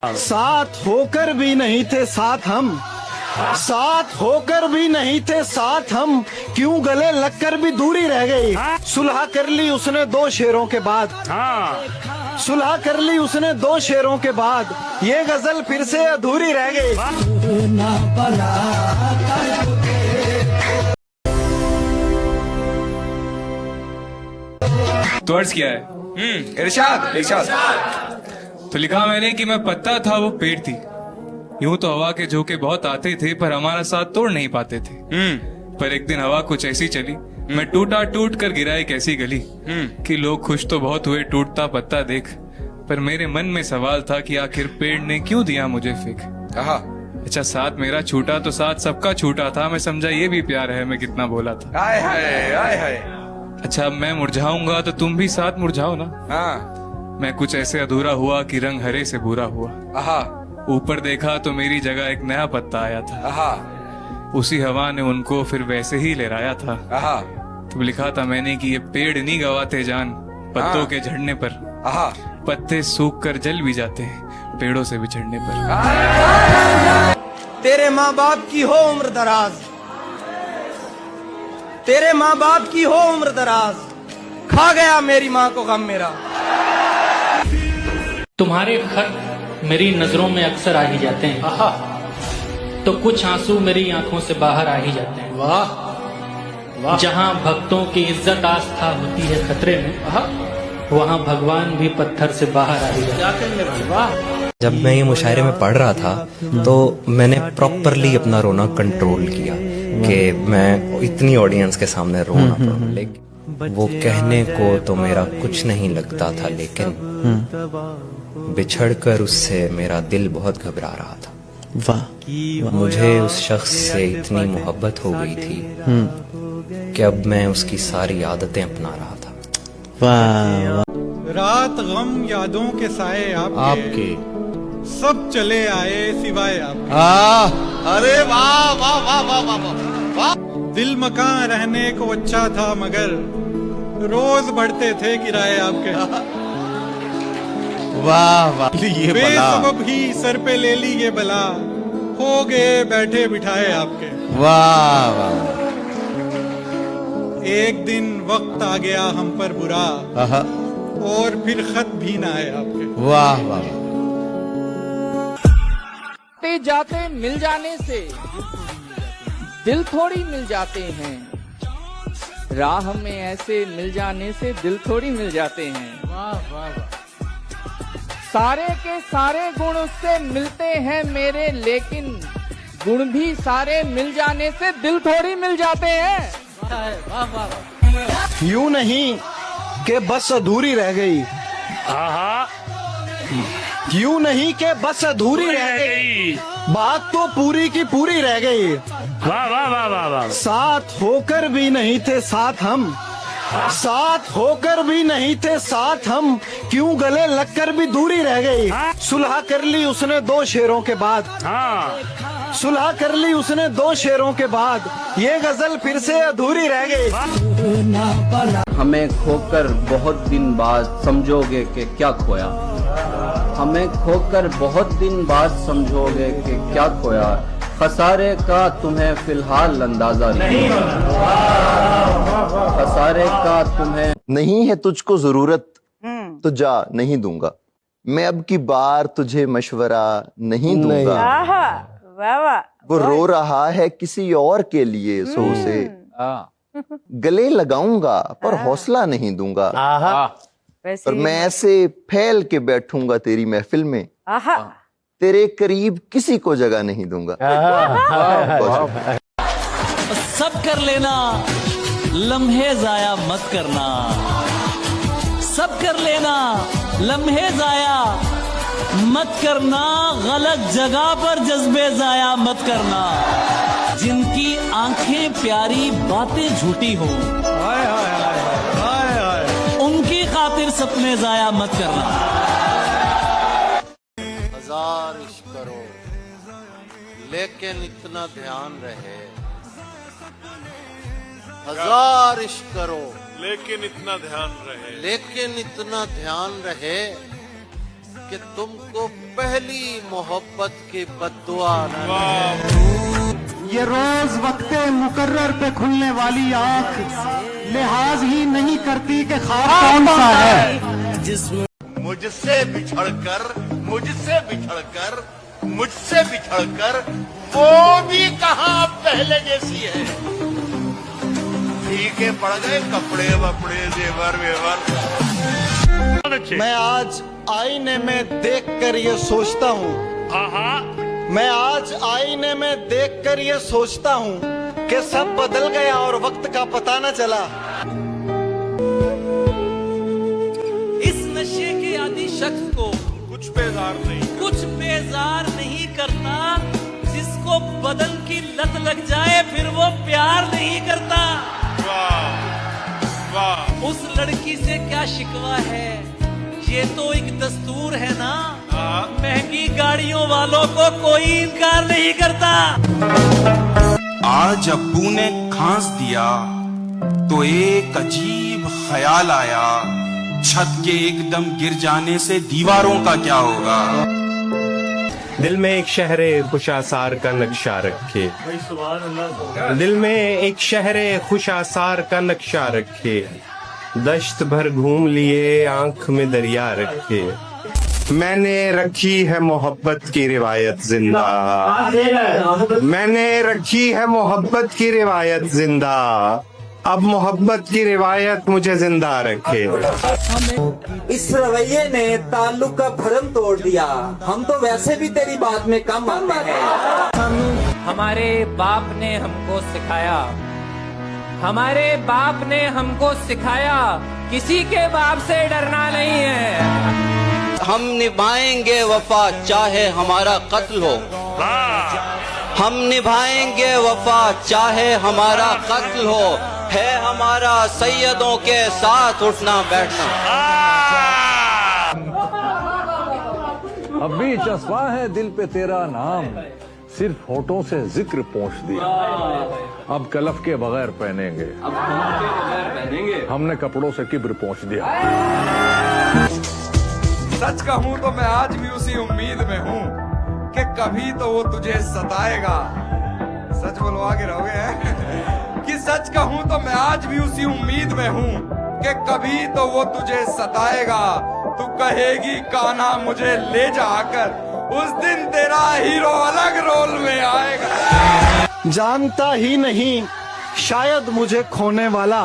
साथ होकर भी नहीं थे साथ हम, साथ होकर भी नहीं थे साथ हम, क्यों गले लगकर भी दूरी रह गई। सुलह कर ली उसने दो शेरों के बाद, सुलह कर ली उसने दो शेरों के बाद, ये गजल फिर से अधूरी रह गई। तो अर्ज किया है इरशाद इरशाद। तो लिखा मैंने कि मैं पत्ता था वो पेड़ थी, यूं तो हवा के झोंके बहुत आते थे पर हमारा साथ तोड़ नहीं पाते थे। पर एक दिन हवा कुछ ऐसी चली, मैं टूटा टूट कर गिरा एक ऐसी गली कि लोग खुश तो बहुत हुए टूटता पत्ता देख, पर मेरे मन में सवाल था कि आखिर पेड़ ने क्यों दिया मुझे फेंक। अच्छा साथ मेरा छूटा तो साथ सबका छूटा था, मैं समझा ये भी प्यार है, मैं कितना बोला था। आय हाय आय हाय। अच्छा अब मैं मुरझाऊंगा तो तुम भी साथ मुरझाओ ना। मैं कुछ ऐसे अधूरा हुआ कि रंग हरे से बुरा हुआ। ऊपर देखा तो मेरी जगह एक नया पत्ता आया था, उसी हवा ने उनको फिर वैसे ही लहराया था। तो लिखा था मैंने कि ये पेड़ नहीं गवाते जान पत्तों के झड़ने पर, पत्ते सूख कर जल भी जाते हैं पेड़ों से बिछड़ने पर। तेरे माँ बाप की हो उम्र दराज, तेरे माँ बाप की हो उम्र दराज, खा गया मेरी माँ को गम मेरा। तुम्हारे खत मेरी नजरों में अक्सर आ ही जाते हैं, तो कुछ आंसू मेरी आंखों से बाहर आ ही जाते हैं। वाह जहाँ भक्तों की इज्जत आस्था होती है खतरे में, वहाँ भगवान भी पत्थर से बाहर आ ही जाते हैं। जब मैं ये मुशायरे में पढ़ रहा था तो मैंने प्रॉपरली अपना रोना कंट्रोल किया कि मैं इतनी ऑडियंस के सामने रोना पड़ा। लेकिन वो कहने को तो मेरा कुछ नहीं लगता था, लेकिन बिछड़कर उससे मेरा दिल बहुत घबरा रहा था। वाह मुझे उस शख्स से इतनी मोहब्बत हो गई थी कि अब मैं उसकी सारी आदतें अपना रहा था। वाह रात गम यादों के साए आपके सब चले आए सिवाय आपके। अरे वाह वाह वाह वाह वाह वाह। दिल मकान रहने को अच्छा था मगर रोज बढ़ते थे किराए आपके। वाह वाह ये बेसबब ही सर पे ले ली ये बला, हो गए बैठे बिठाए आपके। वाह वाह। एक दिन वक्त आ गया हम पर बुरा, और फिर खत भी ना आए आपके। वाह वाह। जाते मिल जाने से दिल थोड़ी मिल जाते हैं, राह में ऐसे मिल जाने से दिल थोड़ी मिल जाते हैं। वाह वाह वाह। सारे के सारे गुण उससे मिलते हैं मेरे, लेकिन गुण भी सारे मिल जाने से दिल थोड़ी मिल जाते हैं। वाह वाह वाह। यूं नहीं कि बस अधूरी रह गई, यूं नहीं कि बस अधूरी रह गई, बात तो पूरी की पूरी रह गई। वाह वाह वाह वाह वाह। साथ होकर भी नहीं थे साथ हम, साथ होकर भी नहीं थे साथ हम, क्यों गले लगकर भी दूरी रह गई। सुलह कर ली उसने दो शेरों के बाद, सुलह कर ली उसने दो शेरों के बाद, ये गजल फिर से अधूरी रह गई। हमें खोकर बहुत दिन बाद समझोगे कि क्या खोया, हमें खोकर बहुत दिन बाद समझोगे कि क्या खोया, खसारे का तुम्हें फिलहाल अंदाजा नहीं, खसारे का तुम्हें नहीं है तुझको जरूरत तो जा नहीं दूंगा, मैं अब की बार तुझे मशवरा नहीं दूंगा। वो रो रहा है किसी और के लिए, सो उसे गले लगाऊंगा पर हौसला नहीं दूंगा, और मैं ऐसे फैल के बैठूंगा तेरी महफिल में, तेरे करीब किसी को जगह नहीं दूंगा। सब कर लेना लम्हे जाया मत करना, सब कर लेना लम्हे जाया मत करना, गलत जगह पर जज्बे जाया मत करना, जिनकी आंखें प्यारी बातें झूठी हो उनकी खातिर सपने जाया मत करना। हजार इश्क करो लेकिन इतना ध्यान रहे, हजार इश्क करो लेकिन इतना ध्यान रहे, लेकिन इतना ध्यान रहे कि तुमको पहली मोहब्बत की बद्दुआ न लगे। ये रोज वक्ते मुकर्रर पे खुलने वाली आंख लिहाज ही नहीं करती कि ख्वाब कौन सा है। मुझसे बिछड़कर वो भी कहाँ पहले जैसी है। फीके पड़ गए कपड़े वपड़े जेवर वेवर। मैं आज आईने में देखकर ये सोचता हूँ, मैं आज आईने में देखकर ये सोचता हूँ कि सब बदल गया और वक्त का पता न चला। इस नशे के आदि शख्स को कुछ बेजार नहीं करता। जिसको बदन की लत लग जाए फिर वो प्यार नहीं करता। उस लड़की से क्या शिकवा है, ये तो एक दस्तूर है ना। महंगी गाड़ियों वालों को कोई इनकार नहीं करता। आज अब्बू ने खांस दिया तो एक अजीब ख्याल आया, छत के एकदम गिर जाने से दीवारों का क्या होगा। दिल में एक शहरे खुशासार का नक्शा रखे, दिल में एक शहरे खुशासार का नक्शा रखे। दश्त भर घूम लिए आंख में दरिया रखे। मैंने रखी है मोहब्बत की रिवायत जिंदा, मैंने रखी है मोहब्बत की रिवायत जिंदा। अब मोहब्बत की रिवायत मुझे जिंदा रखे। इस रवैये ने ताल्लुक का भरम तोड़ दिया। हम तो वैसे भी तेरी बात में कम आते हैं। हमारे बाप ने हमको सिखाया, हमारे बाप ने हमको सिखाया, किसी के बाप से डरना नहीं है। हम निभाएंगे वफा चाहे हमारा कत्ल हो। हम निभाएंगे वफा चाहे हमारा कत्ल हो। है हमारा सैयदों के साथ उठना बैठना। अब भी चस्पा है दिल पे तेरा नाम, सिर्फ होठों से जिक्र पहुंच दिया। अब कलफ के बगैर पहनेंगे, हमने कपड़ों से किब्र पहुंच दिया। सच कहूं तो मैं आज भी उसी उम्मीद में हूं कि कभी तो वो तुझे सताएगा। सच बोलो, आगे रहोगे हैं? कि सच कहूं तो मैं आज भी उसी उम्मीद में हूं कि कभी तो वो तुझे सताएगा। तू कहेगी कान्हा मुझे ले जाकर, उस दिन तेरा हीरो अलग रोल में आएगा। जानता ही नहीं शायद मुझे खोने वाला,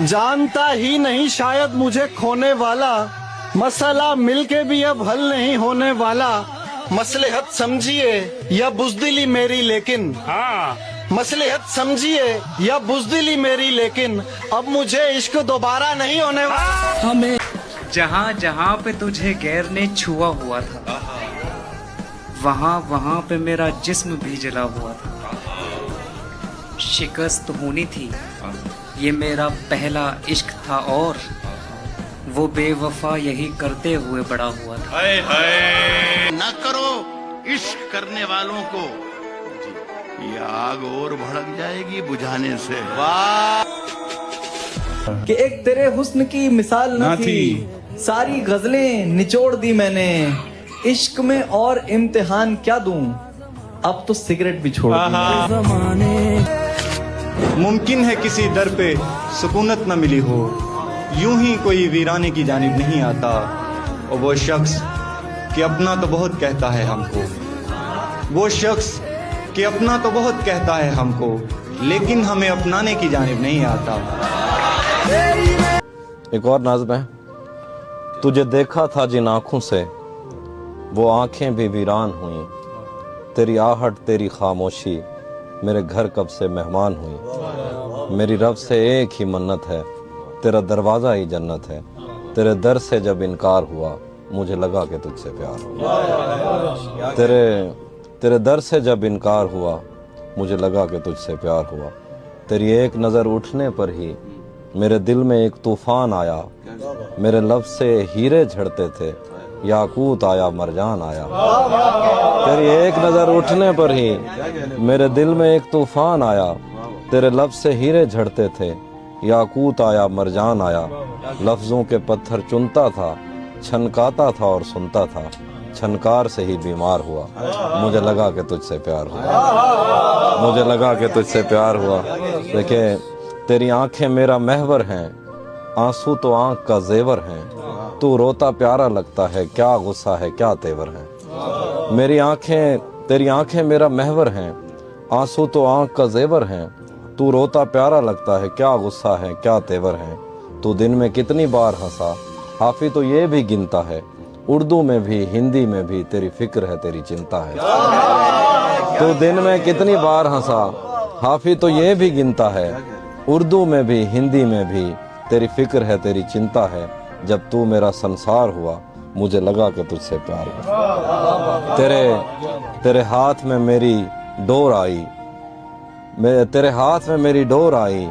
जानता ही नहीं शायद मुझे खोने वाला। मसला मिलके भी अब हल नहीं होने वाला। मसलहत समझिए या बुज़दिली मेरी, लेकिन मसलहत समझिए या बुज़दिली मेरी, लेकिन अब मुझे इश्क दोबारा नहीं होने वाला। हमें जहाँ जहाँ पे तुझे गैर ने छुआ हुआ था, वहाँ वहाँ पे मेरा जिस्म भी जला हुआ था। शिकस्त होनी थी, ये मेरा पहला इश्क था और वो बेवफा यही करते हुए बड़ा हुआ था। हाय हाय न करो इश्क करने वालों को, ये आग और भड़क जाएगी बुझाने से। वाह कि एक तेरे हुस्न की मिसाल न थी, सारी गजलें निचोड़ दी मैंने। इश्क में और इम्तिहान क्या दूं, अब तो सिगरेट भी छोड़ दी। मुमकिन है किसी दर पे सुकूनत न मिली हो, यूं ही कोई वीराने की जानिब नहीं आता। और वो शख्स कि अपना तो बहुत कहता है हमको, वो शख्स कि अपना तो बहुत कहता है हमको, लेकिन हमें अपनाने की जानिब नहीं आता। एक और नज़्म है। तुझे देखा था जिन आंखों से, वो आंखें भी वीरान हुई। तेरी आहट तेरी खामोशी मेरे घर कब से मेहमान हुई। मेरी रब से एक ही मन्नत है, तेरा दरवाज़ा ही जन्नत है। तेरे दर से जब इनकार हुआ, मुझे लगा कि तुझसे प्यार हुआ। तेरे दर से जब इनकार हुआ, मुझे लगा कि तुझसे प्यार हुआ। तेरी एक नज़र उठने पर ही मेरे दिल में एक तूफान आया। मेरे लफ्ज़ से हीरे झड़ते थे, याकूत आया मरजान आया। तेरी एक नज़र उठने पर ही मेरे दिल में एक तूफान आया। तेरे लफ्ज़ से हीरे झड़ते थे, याकूत आया मरजान आया। लफ्ज़ों के पत्थर चुनता था, छनकाता था और सुनता था, छनकार से ही बीमार हुआ। मुझे लगा कि तुझसे प्यार हुआ, मुझे लगा कि तुझसे प्यार हुआ। देखिए, तेरी आंखें मेरा महवर हैं, आंसू तो आंख का जेवर हैं। तू रोता प्यारा लगता है, क्या गुस्सा है क्या तेवर है। मेरी आंखें, तेरी आंखें मेरा महवर हैं, आंसू तो आंख का जेवर हैं। तू रोता प्यारा लगता है, क्या गुस्सा है क्या तेवर है। तू दिन में कितनी बार हंसा, हाफी तो ये भी गिनता है। उर्दू में भी हिंदी में भी तेरी फिक्र है तेरी चिंता है। तू दिन में कितनी बार हंसा, हाफी तो ये भी गिनता है। उर्दू में भी हिंदी में भी तेरी फिक्र है तेरी चिंता है। जब तू मेरा संसार हुआ, मुझे लगा कि तुझसे प्यार हुआ। तेरे हाथ में मेरी डोर आई, तेरे हाथ में मेरी डोर आई।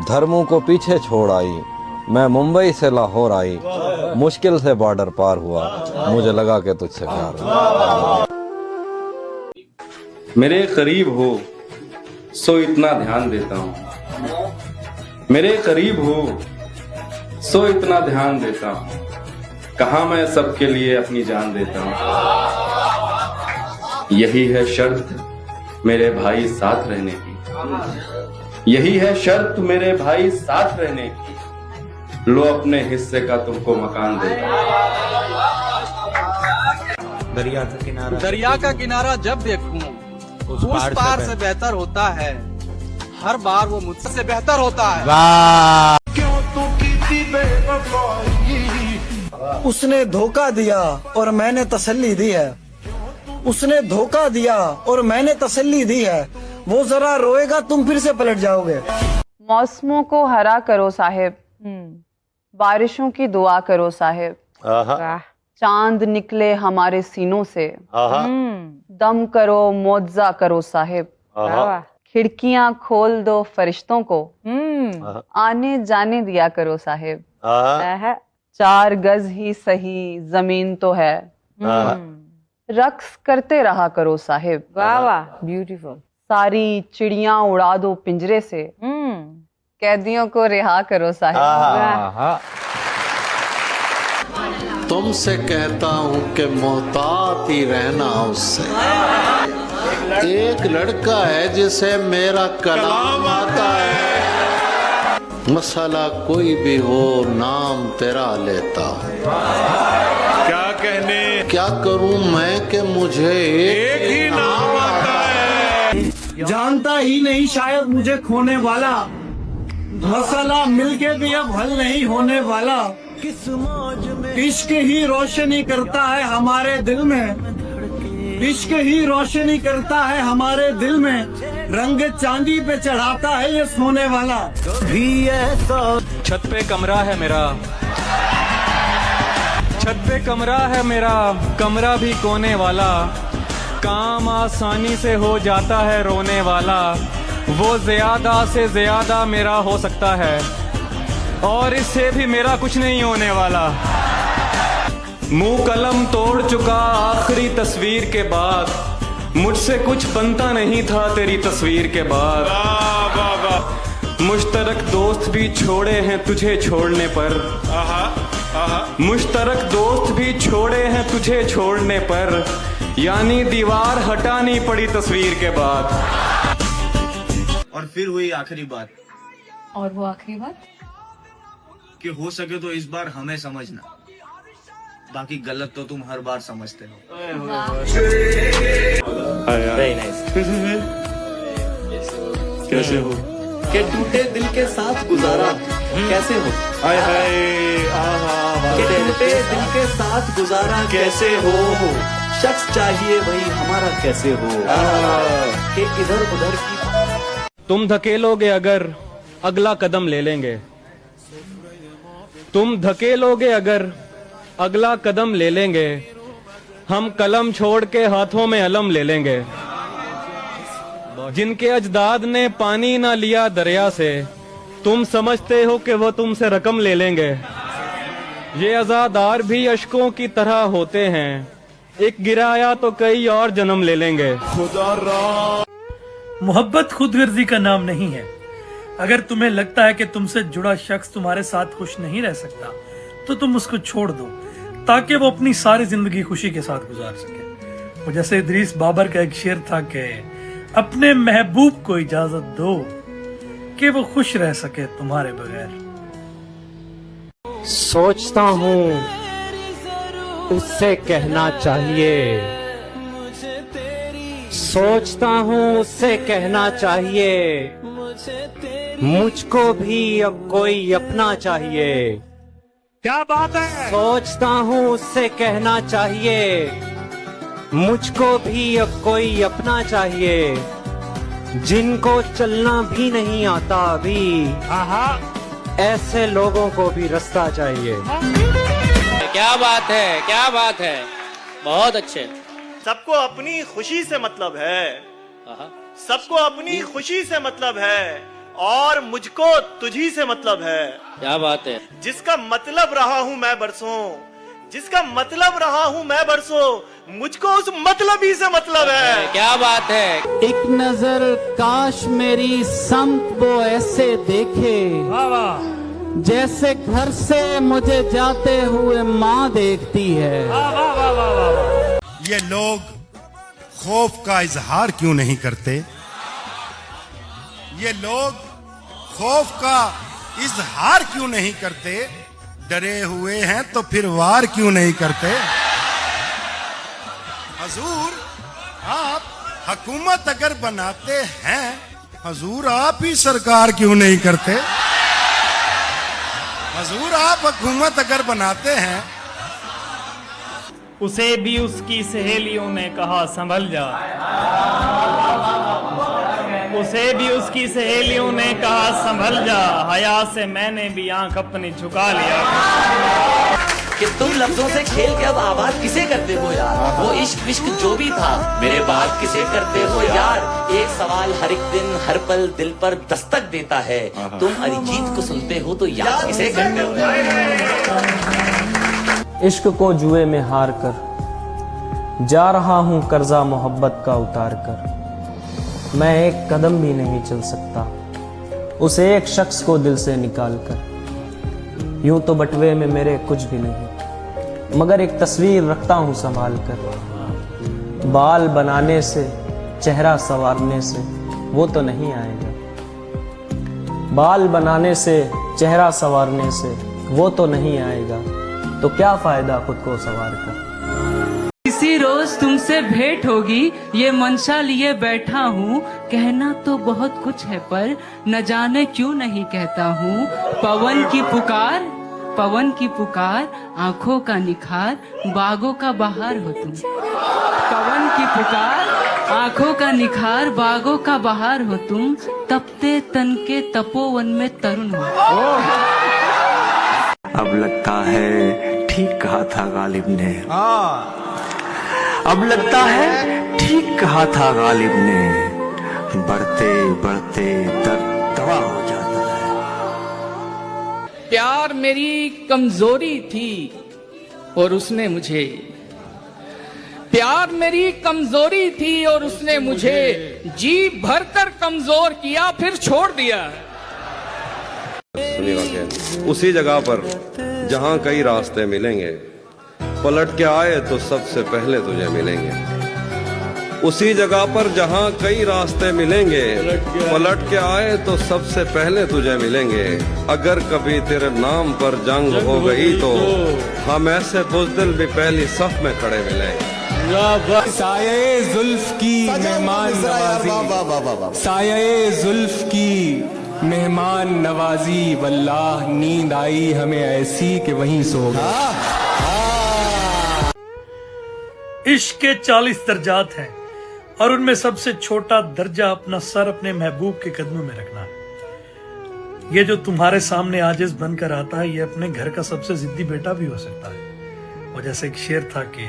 धर्मों को पीछे छोड़ आई, मैं मुंबई से लाहौर आई। मुश्किल से बॉर्डर पार हुआ, मुझे लगा कि तुझसे प्यार हुआ। मेरे करीब हो सो इतना ध्यान देता हूँ, मेरे करीब हो सो इतना ध्यान देता हूँ। कहाँ मैं सबके लिए अपनी जान देता हूँ। यही है शर्त मेरे भाई साथ रहने की, यही है शर्त मेरे भाई साथ रहने की। लो अपने हिस्से का तुमको मकान देता हूँ। दरिया का किनारा जब देखूं उस पार से बेहतर होता है। हर बार वो मुझसे बेहतर होता है। क्यों तू की उसने धोखा दिया और मैंने तसल्ली दी है। उसने धोखा दिया और मैंने तसल्ली दी है। वो जरा रोएगा, तुम फिर से पलट जाओगे। मौसमों को हरा करो साहिब, बारिशों की दुआ करो साहिब। चांद निकले हमारे सीनों से, दम करो मुआवजा करो साहिब। खिड़कियां खोल दो फरिश्तों को, आने जाने दिया करो साहिब। 4 गज ही सही जमीन तो है, रक्स करते रहा करो साहिब। वाह वाह, ब्यूटीफुल। सारी चिड़ियां उड़ा दो पिंजरे से, कैदियों को रिहा करो साहिब। तुमसे कहता हूँ कि मोहतात ही रहना उससे। एक लड़का है जिसे मेरा कलाम आता है। मसला कोई भी हो नाम तेरा लेता हूँ। क्या कहने, क्या करूँ मैं कि मुझे एक ही नाम आता है। जानता ही नहीं शायद मुझे खोने वाला, मसला मिलके भी अब हल नहीं होने वाला। इश्क ही रोशनी करता है हमारे दिल में, इश्क ही रोशनी करता है हमारे दिल में। रंग चांदी पे चढ़ाता है ये सोने वाला भी ऐसा। छत पे कमरा है मेरा, छत पे कमरा है मेरा, कमरा भी कोने वाला। काम आसानी से हो जाता है रोने वाला। वो ज्यादा से ज्यादा मेरा हो सकता है और इससे भी मेरा कुछ नहीं होने वाला। मुंह कलम तोड़ चुका आखिरी तस्वीर के बाद, मुझसे कुछ बनता नहीं था तेरी तस्वीर के बाद। मुश्तरक दोस्त भी छोड़े हैं तुझे छोड़ने पर, मुश्तरक दोस्त भी छोड़े हैं तुझे छोड़ने पर। यानी दीवार हटानी पड़ी तस्वीर के बाद। और फिर हुई आखिरी बात। और वो आखिरी बात कि हो सके तो इस बार हमें समझना, बाकी गलत तो तुम हर बार समझते हो। कैसे हो के टूटे दिल के साथ गुजारा कैसे हो। के टूटे दिल के साथ गुजारा कैसे हो। शख्स चाहिए वही हमारा कैसे हो। के इधर उधर की तुम धकेलोगे अगर अगला कदम ले लेंगे, तुम धकेलोगे अगर अगला कदम ले लेंगे। हम कलम छोड़ के हाथों में अलम ले लेंगे। जिनके अजदाद ने पानी ना लिया दरिया से, तुम समझते हो कि वो तुमसे रकम ले लेंगे। ये अज़ादार भी अशकों की तरह होते हैं, एक गिराया तो कई और जन्म ले लेंगे। मोहब्बत खुदगर्जी का नाम नहीं है। अगर तुम्हें लगता है कि तुमसे जुड़ा शख्स तुम्हारे साथ खुश नहीं रह सकता, तो तुम उसको छोड़ दो ताकि वो अपनी सारी जिंदगी खुशी के साथ गुजार सके। वो जैसे इदरीस बाबर का एक शेर था कि अपने महबूब को इजाजत दो कि वो खुश रह सके तुम्हारे बगैर। सोचता हूँ उससे कहना चाहिए, सोचता हूँ उससे कहना चाहिए, मुझको भी अब कोई अपना चाहिए। क्या बात है। सोचता हूँ उससे कहना चाहिए, मुझको भी अब कोई अपना चाहिए, जिनको चलना भी नहीं आता अभी, ऐसे लोगों को भी रास्ता चाहिए। क्या बात है, क्या बात है, बहुत अच्छे। सबको अपनी खुशी से मतलब है, सबको अपनी खुशी से मतलब है, और मुझको तुझी से मतलब है। क्या बात है। जिसका मतलब रहा हूँ मैं बरसों, जिसका मतलब रहा हूँ मैं बरसों, मुझको उस मतलब ही से मतलब है। क्या बात है। एक नजर काश मेरी समत वो ऐसे देखे, जैसे घर से मुझे जाते हुए माँ देखती है। ये लोग खौफ का इजहार क्यों नहीं करते? ये लोग खौफ का इजहार क्यों नहीं करते? डरे हुए हैं तो फिर वार क्यों नहीं करते? हजूर आप हुकूमत अगर बनाते हैं, हजूर आप ही सरकार क्यों नहीं करते? हजूर आप हुकूमत अगर बनाते हैं। उसे भी उसकी सहेलियों ने कहा संभल जा, उसे भी उसकी सहेलियों ने कहा संभल जा, हया से मैंने भी आंख अपनी झुका लिया। कि तुम लफ्जों से खेल के अब आबाद किसे करते हो यार? वो इश्क विश्क जो भी था मेरे बात किसे करते हो यार? एक सवाल हर एक दिन हर पल दिल पर दस्तक देता है, तुम अरिजीत को सुनते हो तो याद किसे करते हो यार? इश्क को जुए में हार कर जा रहा हूँ कर्जा मोहब्बत का उतार कर, मैं एक कदम भी नहीं चल सकता उस एक शख्स को दिल से निकाल कर। यूं तो बटवे में मेरे कुछ भी नहीं, मगर एक तस्वीर रखता हूँ संभाल कर। बाल बनाने से चेहरा संवारने से वो तो नहीं आएगा, बाल बनाने से चेहरा संवारने से वो तो नहीं आएगा, तो क्या फायदा खुद को संवार कर। किसी रोज तुमसे भेंट होगी ये मंशा लिए बैठा हूँ, कहना तो बहुत कुछ है पर न जाने क्यों नहीं कहता हूँ। पवन की पुकार, पवन की पुकार, आंखों का निखार, बागों का बहार हो तुम। पवन की पुकार, आंखों का निखार, बागों का बहार हो तुम, तपते तन के तपोवन में तरुण हो। अब लगता है ठीक कहा था गालिब ने, अब लगता है ठीक कहा था गालिब ने, बढ़ते बढ़ते दर्द दवा हो जाता है। प्यार मेरी कमजोरी थी और उसने मुझे, प्यार मेरी कमजोरी थी और उसने मुझे जी भरकर कमजोर किया फिर छोड़ दिया। उसी जगह पर जहाँ कई रास्ते मिलेंगे, पलट के आए तो सबसे पहले तुझे मिलेंगे। उसी जगह पर जहाँ कई रास्ते मिलेंगे, पलट के आए तो सबसे पहले तुझे मिलेंगे। अगर कभी तेरे नाम पर जंग हो गई तो हम ऐसे बुज़दिल भी पहली सफ में खड़े मिलेंगे। साये जुल्फ की मेहमान नवाजी, साये जुल्फ की मेहमान नवाजी, वल्लाह नींद आई हमें ऐसी कि वहीं सो गए। इश्क के 40 दर्जात हैं और उनमें सबसे छोटा दर्जा अपना सर अपने महबूब के कदमों में रखना है। ये जो तुम्हारे सामने आजिज बनकर आता है, ये अपने घर का सबसे जिद्दी बेटा भी हो सकता है। और जैसे एक शेर था कि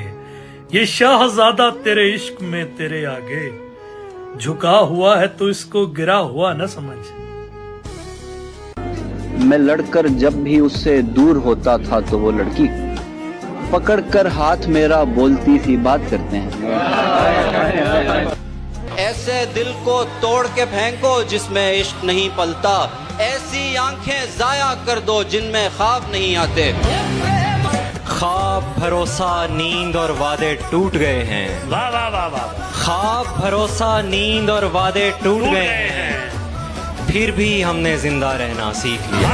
ये शाहजादा तेरे इश्क में तेरे आगे झुका हुआ है तो इसको गिरा हुआ न समझ। मैं लड़कर जब भी उससे दूर होता था तो वो लड़की पकड़कर हाथ मेरा बोलती थी बात करते हैं। ऐसे दिल को तोड़ के फेंको जिसमें इश्क नहीं पलता, ऐसी आंखें जाया कर दो जिनमें ख्वाब नहीं आते। ख्वाब भरोसा नींद और वादे टूट गए हैं। वाह वाह वाह वाह। ख्वाब भरोसा नींद और वादे टूट गए हैं, फिर भी हमने जिंदा रहना सीख लिया।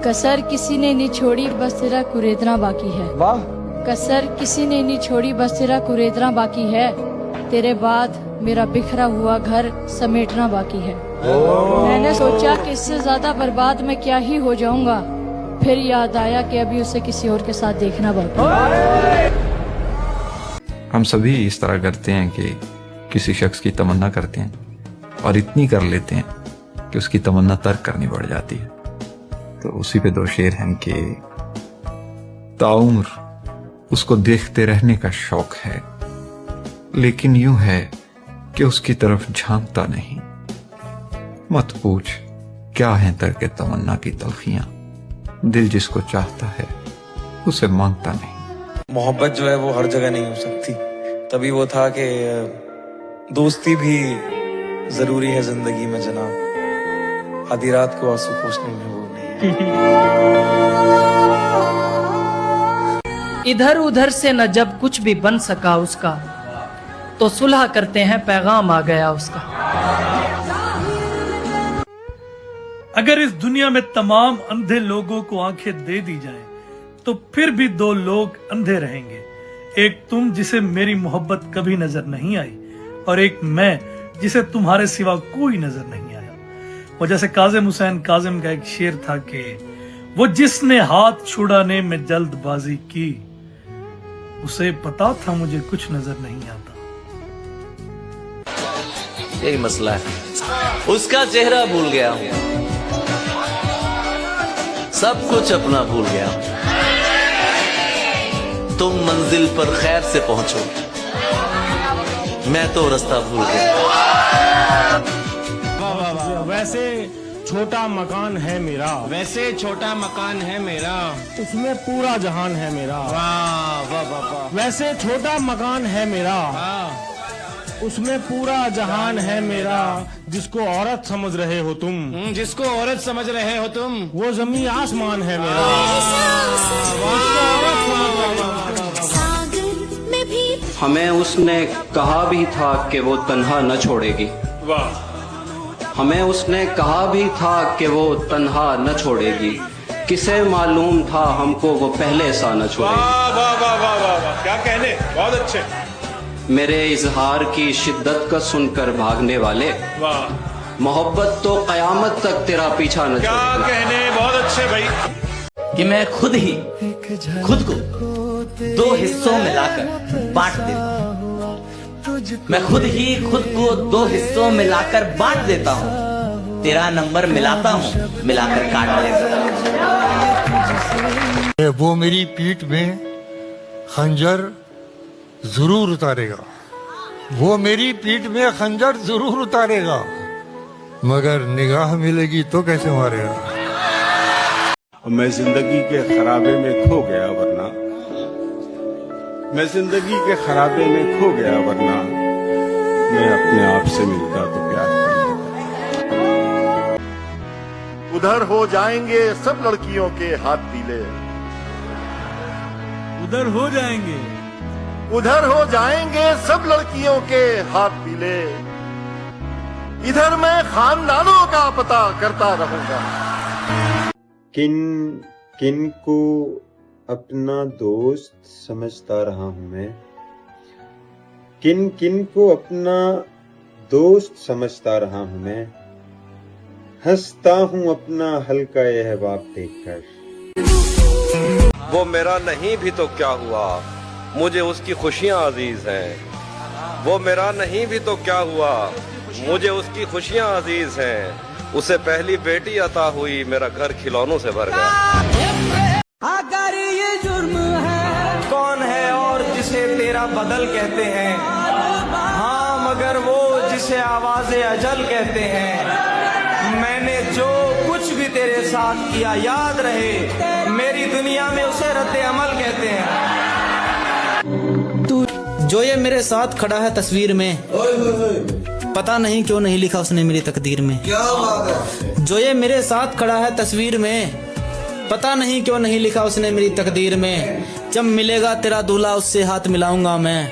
कसर किसी ने नहीं छोड़ी, बस तेरा कुरेदना बाकी है। वाह। कसर किसी ने नहीं छोड़ी, बस तेरा कुरेदना बाकी है। तेरे बाद मेरा बिखरा हुआ घर समेटना बाकी है। मैंने सोचा कि इससे ज्यादा बर्बाद मैं क्या ही हो जाऊंगा, फिर याद आया कि अभी उसे किसी और के साथ देखना बाकी है। हम सभी इस तरह करते हैं कि किसी शख्स की तमन्ना करते हैं और इतनी कर लेते हैं कि उसकी तमन्ना तर्क करनी पड़ जाती है। तो उसी पे दो शेर हैं कि ताउम्र उसको देखते रहने का शौक है, लेकिन यूं है कि उसकी तरफ झांकता नहीं। मत पूछ क्या है तर्क तमन्ना की तलखियां, दिल जिसको चाहता है उसे मांगता नहीं। मोहब्बत जो है वो हर जगह नहीं हो सकती। तभी वो था कि दोस्ती भी जरूरी है जिंदगी में जनाब, आधी रात को आंसू पोंछने में वो नहीं है। इधर उधर से न जब कुछ भी बन सका उसका, तो सुलह करते हैं पैगाम आ गया उसका। अगर इस दुनिया में तमाम अंधे लोगों को आंखें दे दी जाएं, तो फिर भी दो लोग अंधे रहेंगे। एक तुम जिसे मेरी मोहब्बत कभी नजर नहीं आई, और एक मैं जिसे तुम्हारे सिवा कोई नजर नहीं आया। वो जैसे काजिम हुसैन काजिम का एक शेर था कि वो जिसने हाथ छुड़ाने में जल्दबाजी की, उसे पता था मुझे कुछ नजर नहीं आता। यही मसला है, उसका चेहरा भूल गया हूं, सब कुछ अपना भूल गया हूं। तुम मंजिल पर खैर से पहुंचो, मैं तो रास्ता भूल गया। वैसे छोटा मकान है मेरा, वैसे छोटा मकान है मेरा, उसमें पूरा जहान है मेरा। वाह वाह वाह। वैसे छोटा मकान है मेरा, उसमें पूरा जहान है मेरा। जिसको औरत समझ रहे हो तुम, जिसको औरत समझ रहे हो तुम, वो जमीन आसमान है मेरा। हमें उसने कहा भी था कि वो तन्हा न छोड़ेगी। हमें उसने कहा भी था कि वो तन्हा न छोड़ेगी। किसे मालूम था हमको वो पहले सा न छोड़ेगी। वाह वाह वाह वाह वाह, क्या कहने, बहुत अच्छे। मेरे इजहार की शिद्दत का सुनकर भागने वाले, वाह। मोहब्बत तो कयामत तक तेरा पीछा न क्या कहने, बहुत अच्छे भाई। कि मैं खुद ही खुद को दो हिस्सों में लाकर बांट देता, मैं खुद ही खुद को दो हिस्सों में लाकर बांट देता हूँ। तेरा नंबर मिलाता हूँ, मिलाकर काट देता हूँ। वो मेरी पीठ में खंजर जरूर उतारेगा, वो मेरी पीठ में खंजर जरूर उतारेगा, मगर निगाह मिलेगी तो कैसे मारेगा। मैं जिंदगी के खराबे में खो गया वरना, मैं जिंदगी के खराबे में खो गया वरना, मैं अपने आप से मिलता तो प्यार कर लेता। उधर हो जाएंगे सब लड़कियों के हाथ पीले, उधर हो जाएंगे, उधर हो जाएंगे सब लड़कियों के हाथ पीले। इधर मैं खानदानों का पता करता रहूंगा। किन को अपना दोस्त समझता रहा हूं मैं, किन को अपना दोस्त समझता रहा हूं मैं। हंसता हूं अपना हल्का अहबाब देखकर। वो मेरा नहीं भी तो क्या हुआ, मुझे उसकी खुशियां अजीज हैं। वो मेरा नहीं भी तो क्या हुआ, मुझे उसकी खुशियां अजीज हैं। उसे पहली बेटी अता हुई, मेरा घर खिलौनों से भर गया। अगर ये जुर्म है, कौन है और जिसे तेरा बदल कहते हैं। हाँ मगर वो जिसे आवाज़े अजल कहते हैं। मैंने जो कुछ भी तेरे साथ किया याद रहे, मेरी दुनिया में उसे रद्द अमल कहते हैं। जो ये मेरे साथ खड़ा है तस्वीर में, पता नहीं क्यों नहीं लिखा उसने मेरी तकदीर में। क्या बात है। जो ये मेरे साथ खड़ा है तस्वीर में, पता नहीं क्यों नहीं लिखा उसने मेरी तकदीर में। जब मिलेगा तेरा दूल्हा उससे हाथ मिलाऊंगा मैं,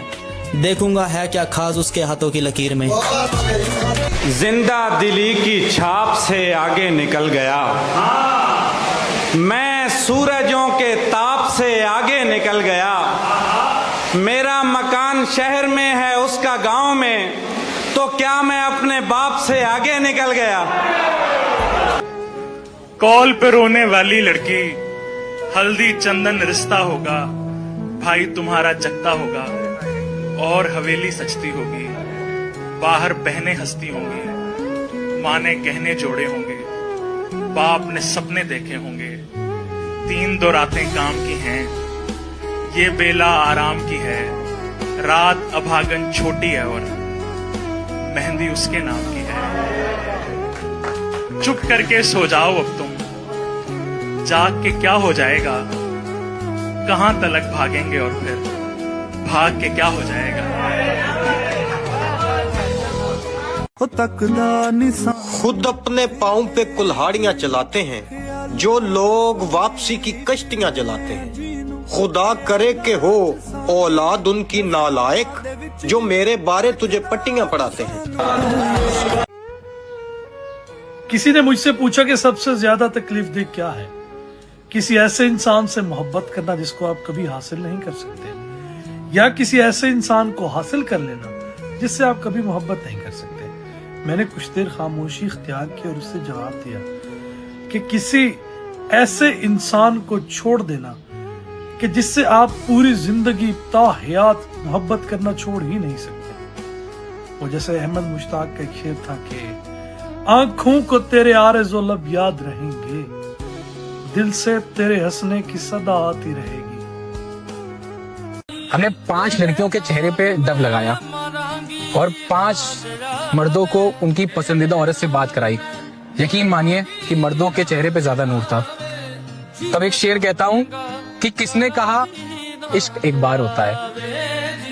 देखूंगा है क्या खास उसके हाथों की लकीर में। जिंदा दिली की छाप से आगे निकल गया, मैं सूरजों के ताप से आगे निकल गया। मेरा मकान शहर में है उसका गांव में, तो क्या मैं अपने बाप से आगे निकल गया। कॉल पे रोने वाली लड़की, हल्दी चंदन रिश्ता होगा, भाई तुम्हारा जगता होगा और हवेली सजती होगी। बाहर बहनें हंसती होंगी, माँ ने गहने जोड़े होंगे, बाप ने सपने देखे होंगे। 3-2 रातें काम की हैं, ये बेला आराम की है। रात अभागन छोटी है और मेहंदी उसके नाम की है। चुप करके सो जाओ अब तुम, जाग के क्या हो जाएगा। कहां तलक भागेंगे और फिर भाग के क्या हो जाएगा। खुद अपने पाँव पे कुल्हाड़ियां चलाते हैं जो लोग वापसी की कश्तियां जलाते हैं। खुदा करे कि हो औलाद उनकी नालायक जो मेरे बारे तुझे पट्टियां पढ़ाते हैं। किसी ने मुझसे पूछा कि सबसे ज्यादा तकलीफ दे क्या है। किसी ऐसे इंसान से मोहब्बत करना जिसको आप कभी हासिल नहीं कर सकते, या किसी ऐसे इंसान को हासिल कर लेना जिससे आप कभी मोहब्बत नहीं कर सकते। मैंने कुछ देर खामोशी इख्तियार की और उससे जवाब दिया कि किसी ऐसे इंसान को छोड़ देना कि जिससे आप पूरी जिंदगी ताहयात मोहब्बत करना छोड़ ही नहीं सकते। वो जैसे अहमद मुश्ताक का एक शेर था कि आंखों को तेरे आरज़ो लब याद रहेंगे, दिल से तेरे हंसने की सदा आती रहेगी। हमने 5 लड़कियों के चेहरे पे डब लगाया और 5 मर्दों को उनकी पसंदीदा औरत से बात कराई। यकीन मानिए कि मर्दों के चेहरे पे ज्यादा नूर था। तब एक शेर कहता हूँ कि किसने कहा इश्क एक बार होता है,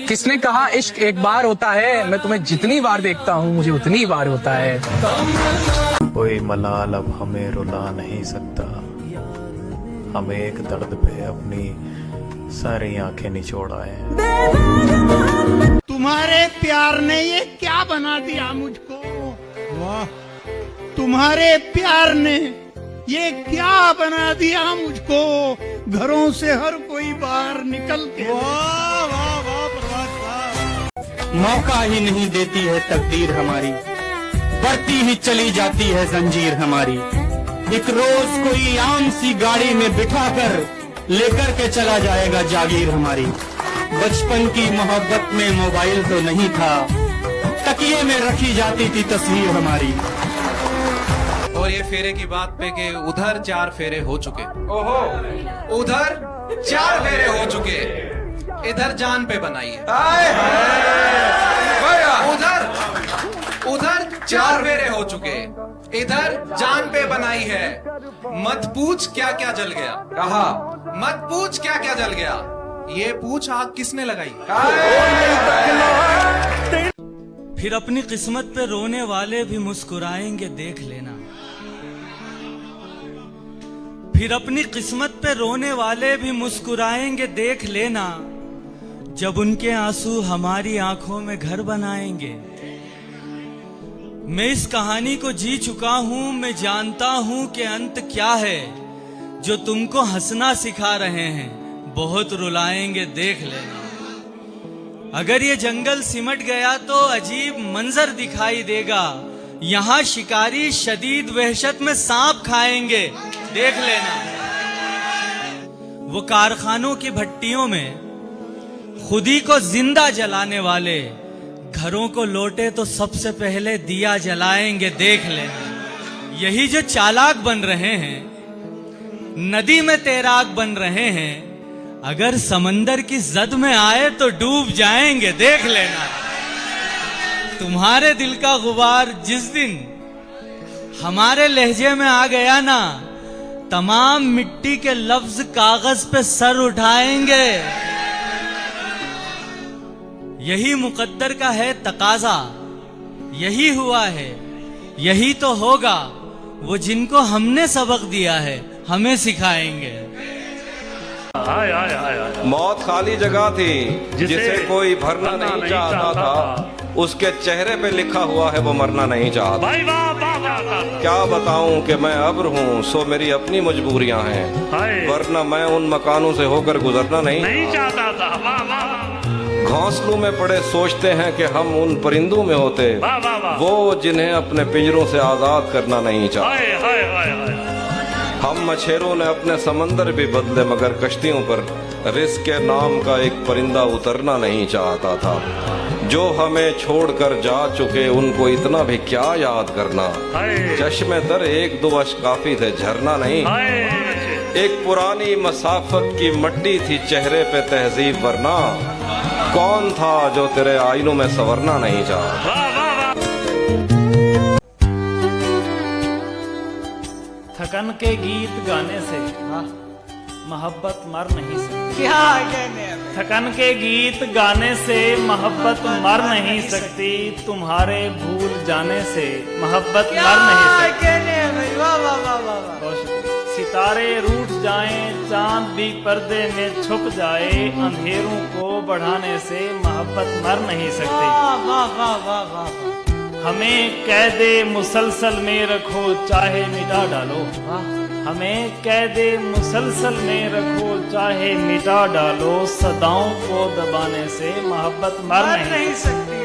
किसने कहा इश्क एक बार होता है। मैं तुम्हें जितनी बार देखता हूँ मुझे उतनी बार होता है। कोई मलाल अब हमें रुला नहीं सकता, हम एक दर्द पे अपनी सारी आंखें निचोड़ आए हैं। तुम्हारे प्यार ने ये क्या बना दिया मुझको, वाह। तुम्हारे प्यार ने ये क्या बना दिया मुझको, घरों से हर कोई बाहर निकल के। वाह वाह वाह प्रभात वाह। मौका ही नहीं देती है तकदीर हमारी, बढ़ती ही चली जाती है जंजीर हमारी। एक रोज कोई आम सी गाड़ी में बिठाकर लेकर के चला जाएगा जागीर हमारी। बचपन की मोहब्बत में मोबाइल तो नहीं था, तकिए में रखी जाती थी तस्वीर हमारी। और ये फेरे की बात पे कि उधर 4 फेरे हो चुके, ओहो उधर 4 फेरे हो चुके, इधर जान पे बनाई है। उधर 4 फेरे हो चुके, इधर जान पे बनाई है। मत पूछ क्या क्या जल गया, रहा मत पूछ क्या क्या जल गया, ये पूछ आग किसने लगाई। फिर अपनी किस्मत पे रोने वाले भी मुस्कुराएंगे देख लेना। फिर अपनी किस्मत पे रोने वाले भी मुस्कुराएंगे देख लेना, जब उनके आंसू हमारी आंखों में घर बनाएंगे। मैं इस कहानी को जी चुका हूं, मैं जानता हूं कि अंत क्या है। जो तुमको हंसना सिखा रहे हैं बहुत रुलाएंगे देख लेना। अगर ये जंगल सिमट गया तो अजीब मंजर दिखाई देगा, यहाँ शिकारी शदीद वहशत में सांप खाएंगे देख लेना। वो कारखानों की भट्टियों में खुदी को जिंदा जलाने वाले घरों को लौटे तो सबसे पहले दिया जलाएंगे देख लेना। यही जो चालाक बन रहे हैं, नदी में तैराक बन रहे हैं, अगर समंदर की जद में आए तो डूब जाएंगे देख लेना। तुम्हारे दिल का गुबार जिस दिन हमारे लहजे में आ गया ना, तमाम मिट्टी के लफ्ज कागज पे सर उठाएंगे। यही मुकद्दर का है तकाजा, यही हुआ है, यही तो होगा। वो जिनको हमने सबक दिया है हमें सिखाएंगे। मौत खाली जगह थी जिसे कोई भरना नहीं चाहता था, उसके चेहरे पे लिखा हुआ है वो मरना नहीं चाहता। क्या बताऊं कि मैं अब्र हूँ सो मेरी अपनी मजबूरियां हैं, वरना मैं उन मकानों से होकर गुजरना नहीं चाहता था। घोंसलों में पड़े सोचते हैं कि हम उन परिंदों में होते, वो जिन्हें अपने पिंजरों से आजाद करना नहीं चाहते। हम मछेरों ने अपने समंदर भी बदले, मगर कश्तियों पर रिस्क के नाम का एक परिंदा उतरना नहीं चाहता था। जो हमें छोड़कर जा चुके उनको इतना भी क्या याद करना, चश्मे तर एक दो अश्क काफी थे, झरना नहीं। एक पुरानी मसाफत की मट्टी थी चेहरे पे तहजीब, वरना कौन था जो तेरे आईनों में संवरना नहीं चाहता। थकन के गीत गाने से मोहब्बत मर नहीं सकती। क्या कहने? थकन के गीत गाने से मोहब्बत मर नहीं सकती, तुम्हारे भूल जाने से मोहब्बत मर नहीं सकती। वाह वाह वाह वाह। सितारे रूठ जाएं, चांद भी पर्दे में छुप जाए, अंधेरों को बढ़ाने से मोहब्बत मर नहीं सकती। वाह वाह वाह वाह। हमें कैदे मुसलसल में रखो चाहे मिटा डालो, हमें कैदे मुसलसल में रखो चाहे मिटा डालो, सदाओं को दबाने से मोहब्बत मर नहीं सकती।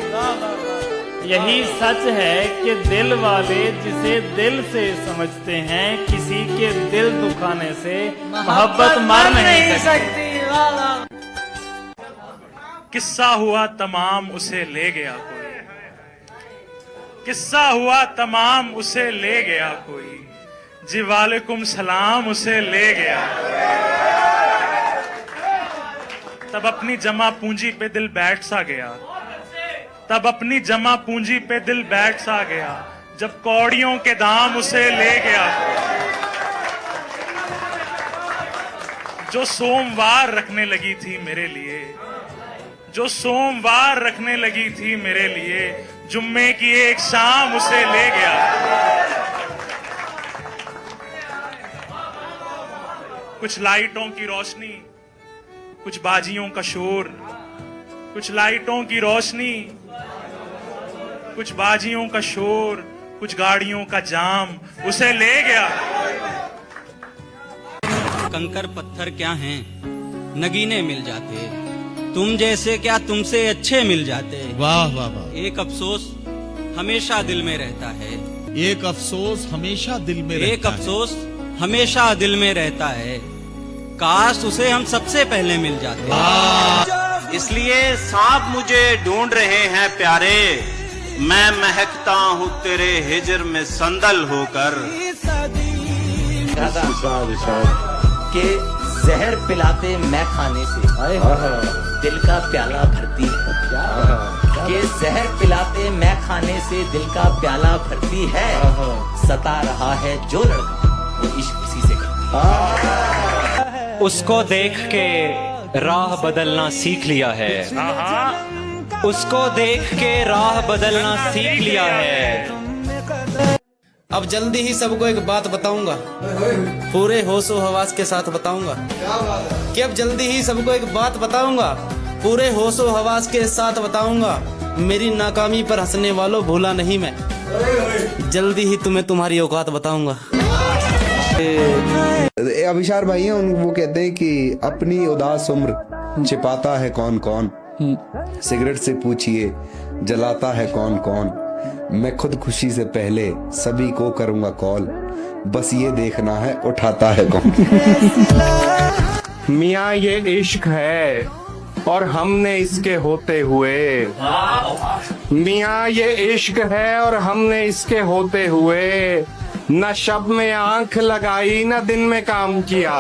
यही सच है कि दिल वाले जिसे दिल से समझते हैं, किसी के दिल दुखाने से मोहब्बत मर नहीं सकती। किस्सा हुआ तमाम उसे ले गया कोई, किस्सा हुआ तमाम उसे ले गया कोई, जी वालेकुम सलाम उसे ले गया। तब अपनी जमा पूंजी पे दिल बैठ सा गया, तब अपनी जमा पूंजी पे दिल बैठ सा गया, जब कौड़ियों के दाम उसे ले गया। जो सोमवार रखने लगी थी मेरे लिए, जो सोमवार रखने लगी थी मेरे लिए, जुम्मे की एक शाम उसे ले गया। कुछ लाइटों की रोशनी, कुछ बाजियों का शोर, कुछ लाइटों की रोशनी, कुछ बाजियों का शोर, कुछ गाड़ियों का जाम उसे ले गया। कंकर पत्थर क्या हैं, नगीने मिल जाते, तुम जैसे क्या तुमसे अच्छे मिल जाते। वाह वाह वाह। एक अफसोस हमेशा दिल में रहता है, एक अफसोस हमेशा दिल में रहता है, एक अफसोस हमेशा दिल में रहता है, काश उसे हम सबसे पहले मिल जाते। इसलिए सांप मुझे ढूंढ रहे हैं प्यारे, मैं महकता हूँ तेरे हिजर में संदल होकर। के जहर पिलाते मैं खाने से दिल का प्याला भरती है, कि जहर पिलाते मैं खाने से दिल का प्याला भरती है, सता रहा है जो लड़का वो इश्क उसी से करती है। उसको देख के राह बदलना सीख लिया है, उसको देख के राह बदलना सीख लिया है। अब जल्दी ही सबको एक बात बताऊंगा, पूरे होशो हवास के साथ बताऊंगा कि अब जल्दी ही सबको एक बात बताऊंगा, पूरे होशो हवास के साथ बताऊंगा, मेरी नाकामी पर हंसने वालों भूला नहीं मैं, जल्दी ही तुम्हें तुम्हारी औकात बताऊंगा। अभिशार भाई हैं, वो कहते हैं कि अपनी उदास उम्र छिपाता है कौन कौन, सिगरेट से पूछिए जलाता है कौन कौन, मैं खुद खुशी से पहले सभी को करूंगा कॉल, बस ये देखना है उठाता है कौन। मियाँ ये इश्क है और हमने इसके होते हुए, मियाँ ये इश्क है और हमने इसके होते हुए, न शब में आंख लगाई न दिन में काम किया।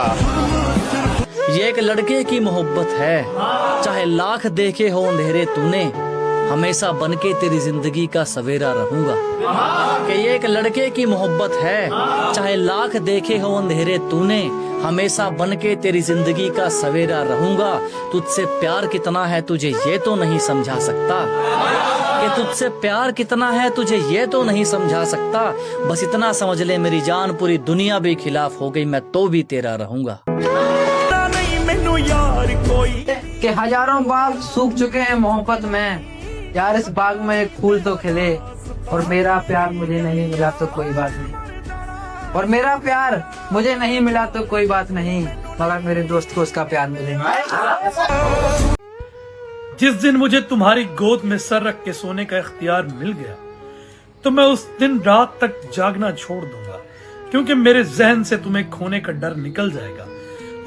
ये एक लड़के की मोहब्बत है, चाहे लाख देखे हो अंधेरे तूने, हमेशा बनके तेरी जिंदगी का सवेरा रहूंगा। कि ये एक लड़के की मोहब्बत है, चाहे लाख देखे हो अंधेरे तूने, हमेशा बनके तेरी जिंदगी का सवेरा रहूंगा। तुझसे प्यार कितना है तुझे ये तो नहीं समझा सकता, कि तुझसे प्यार कितना है तुझे ये तो नहीं समझा सकता। बस इतना समझ ले मेरी जान, पूरी दुनिया भी खिलाफ हो गई मैं तो भी तेरा रहूंगा। कि हजारों बाग सूख चुके हैं मोहब्बत में, यार इस बाग में एक फूल तो खिले। और मेरा प्यार मुझे नहीं मिला तो कोई बात नहीं, और मेरा प्यार मुझे नहीं मिला तो कोई बात नहीं, मगर मेरे दोस्त को उसका प्यार मिलेगा। जिस दिन मुझे तुम्हारी गोद में सर रख के सोने का इख्तियार मिल गया तो मैं उस दिन रात तक जागना छोड़ दूंगा, क्योंकि मेरे जहन से तुम्हें खोने का डर निकल जाएगा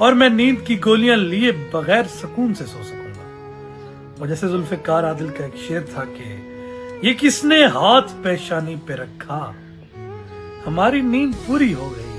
और मैं नींद की गोलियां लिए बगैर सुकून से सो सकूंगा। और जैसे जुल्फिकार आदिल का एक शेर था कि ये किसने हाथ पेशानी पे रखा, हमारी नींद पूरी हो गई।